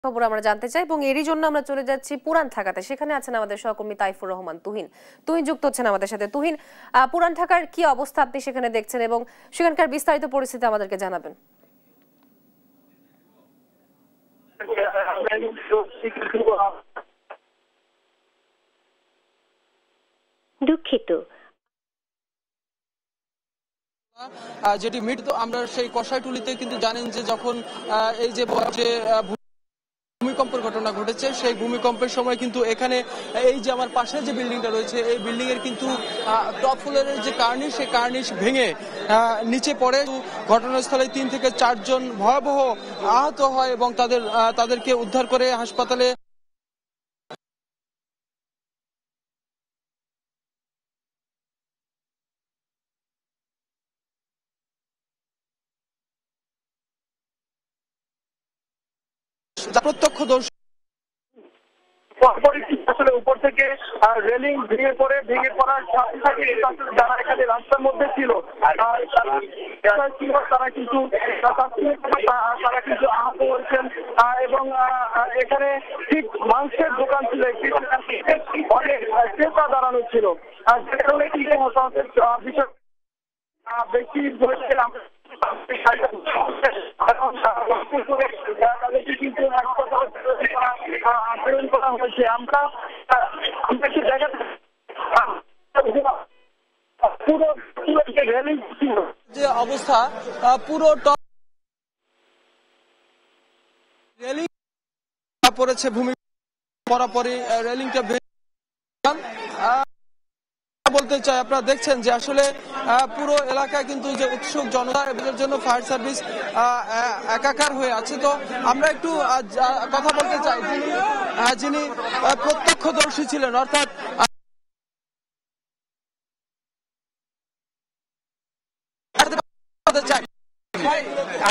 খবর আমরা জানতে চাই এবং এরই জন্য আমরা চলে যাচ্ছি পুরান ঢাকাতে। সেখানে আছেন আমাদের সহকর্মী তাইফুর রহমান তুহিন। তুহিন যুক্ত হচ্ছেন আমাদের সাথে। তুহিন, পুরান ঢাকার কি অবস্থা আপনি সেখানে দেখছেন এবং সেখানকার বিস্তারিত পরিস্থিতি আমাদেরকে জানাবেন। দুঃখিত, যেটি মিট তো আমরা সেই কষাইটুলিতে কিন্তু জানেন যে যখন এই যে ভূমিকম্পের ঘটনা ঘটেছে সেই ভূমিকম্পের সময় কিন্তু এখানে এই যে আমার পাশে যে বিল্ডিংটা রয়েছে এই বিল্ডিং এর কিন্তু টপ ফ্লোরের যে কার্নিশ সেই কার্নিশ ভেঙে নিচে পড়ে। ঘটনাস্থলে 3 থেকে 4 জন ভয়াবহ আহত হয় এবং তাদেরকে উদ্ধার করে হাসপাতালে প্রত্যক্ষদর্শী আসলে উপর থেকে রেলিং ভেঙে পড়ার সাথে সাথে যারা এখানে রাস্তার মধ্যে ছিল তারা কিন্তু আহত হয়েছেন এবং এখানে ঠিক মাংসের দোকান ছিল একটি, অনেক ক্রেতা দাঁড়ানো ছিল, যে কারণে কিন্তু বিষয় বেশি হয়েছে। কিন্তু আন্দোলন করা হয়েছে। আমরা একটু দেখাতে পুরো রেলিং ছিল যে অবস্থা, পুরো রেলিং পড়েছে ভূমি পরাপরই রেলিংটা বলতে চাই। আপনারা দেখছেন যে আসলে পুরো এলাকায় কিন্তু যে উৎসুক জনতা এর জন্য ফায়ার সার্ভিস একাকার হয়ে আছে। তো আমরা একটু কথা বলতে চাই যিনি প্রত্যক্ষদর্শী ছিলেন, অর্থাৎ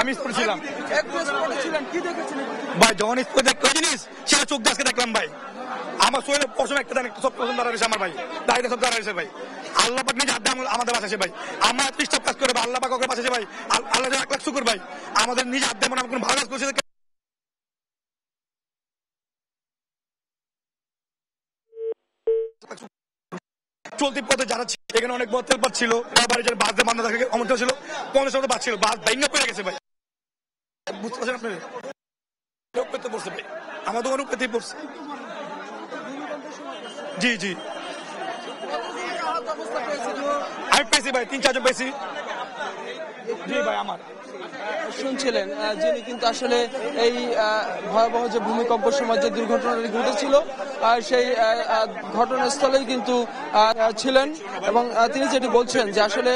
আমি ছিলাম কি দেখেছিলেন ভাই? যখন দেখতে জিনিস সেটা চোখ দাসকে দেখলাম ভাই। আমার শরীরে পশম একটা সব পছন্দ দাঁড়াইছে আমার ভাই, দাঁড়িয়ে সব দাঁড়াইছে ভাই। আল্লাহ পাক নিজে হাতে আমাদের বাঁচাছে ভাই। আমরা পৃষ্ঠা কাজ করে আল্লাহ পাক ওকে বাঁচাছে ভাই। আল্লাহ 1 লাখ শুকর ভাই। আমাদের নিজে হাতে মনে কোনো ভালো কাজ করছে। চলতি পথে যারা এখানে অনেক বড় তেল ছিল, বাড়ি যারা বাস দিয়ে বান্ধা থাকে অমন্ত ছিল, 50 বাস ছিল, বাস ভেঙে পড়ে গেছে ভাই। বুঝতে পারছেন আপনার পেতে পড়ছে ভাই, আমার দোকান পেতেই পড়ছে। জি জি আমি পেয়েছি ভাই, 3-4 জন পেয়েছি। জি ভাই আমার শুনছিলেন যিনি কিন্তু আসলে এই ভয়াবহ যে ভূমিকম্পের সময় যে দুর্ঘটনাটি ঘটেছিল সেই ঘটনাস্থলেই কিন্তু ছিলেন এবং তিনি যেটি বলছেন যে আসলে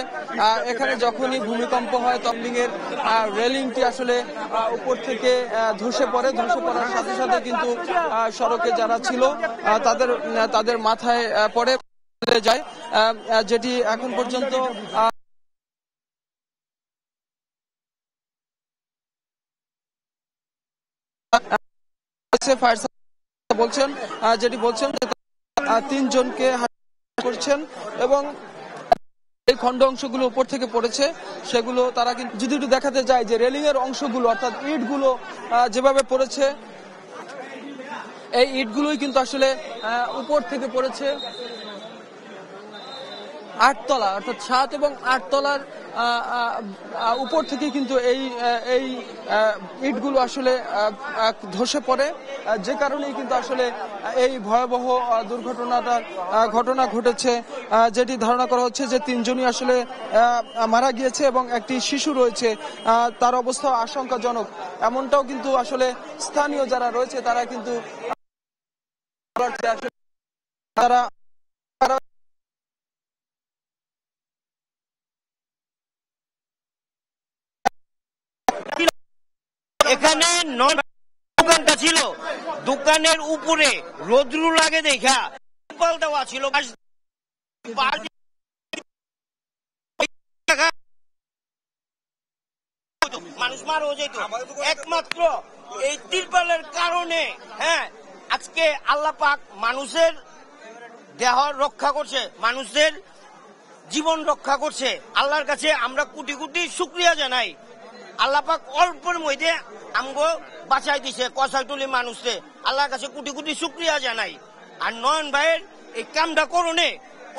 এখানে যখনই ভূমিকম্প হয় বিল্ডিং এর রেলিংটি আসলে উপর থেকে ধসে পড়ার সাথে সাথে কিন্তু সড়কে যারা ছিল তাদের মাথায় পড়ে যায়, যেটি এখন পর্যন্ত বলছেন যেটি বলছেন 3 জনকে করছেন এবং এই খন্ড অংশগুলো উপর থেকে পড়েছে সেগুলো তারা কিন্তু যদি একটু দেখাতে যায় যে রেলিং এর অংশগুলো অর্থাৎ ইটগুলো যেভাবে পড়েছে এই ইটগুলোই কিন্তু আসলে উপর থেকে পড়েছে 8 তলা, অর্থাৎ 7 এবং 8 তলার উপর থেকে কিন্তু এই ইটগুলো আসলে ধসে পড়ে, যে কারণেই কিন্তু আসলে এই ভয়াবহ ঘটনা ঘটেছে। যেটি ধারণা করা হচ্ছে যে 3 জনই আসলে মারা গিয়েছে এবং একটি শিশু রয়েছে, তার অবস্থা আশঙ্কাজনক। এমনটাও কিন্তু আসলে স্থানীয় যারা রয়েছে তারা কিন্তু তারা এখানে দোকানটা ছিল, দোকানের উপরে রোদ্রু লাগে দেখা দেওয়া ছিল, মানুষ মারা যেত একমাত্র এই তিরপালের কারণে। হ্যাঁ, আজকে আল্লাহ পাক মানুষের দেহ রক্ষা করছে, মানুষের জীবন রক্ষা করছে। আল্লাহর কাছে আমরা কোটি কোটি শুকরিয়া জানাই। আল্লাহ পাক অল্পের মধ্যে আমগো বাঁচাই দিছে কষাইটুলি মানুষে, আল্লাহর কাছে কোটি কোটি শুকরিয়া জানাই। আর নয়ন ভাইয়ের এই কামটা করণে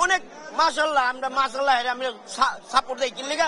অনেক মাশাল্লাহ, আমরা মাশাল্লাহ আমরা সাপোর্ট দেই। কি লেগা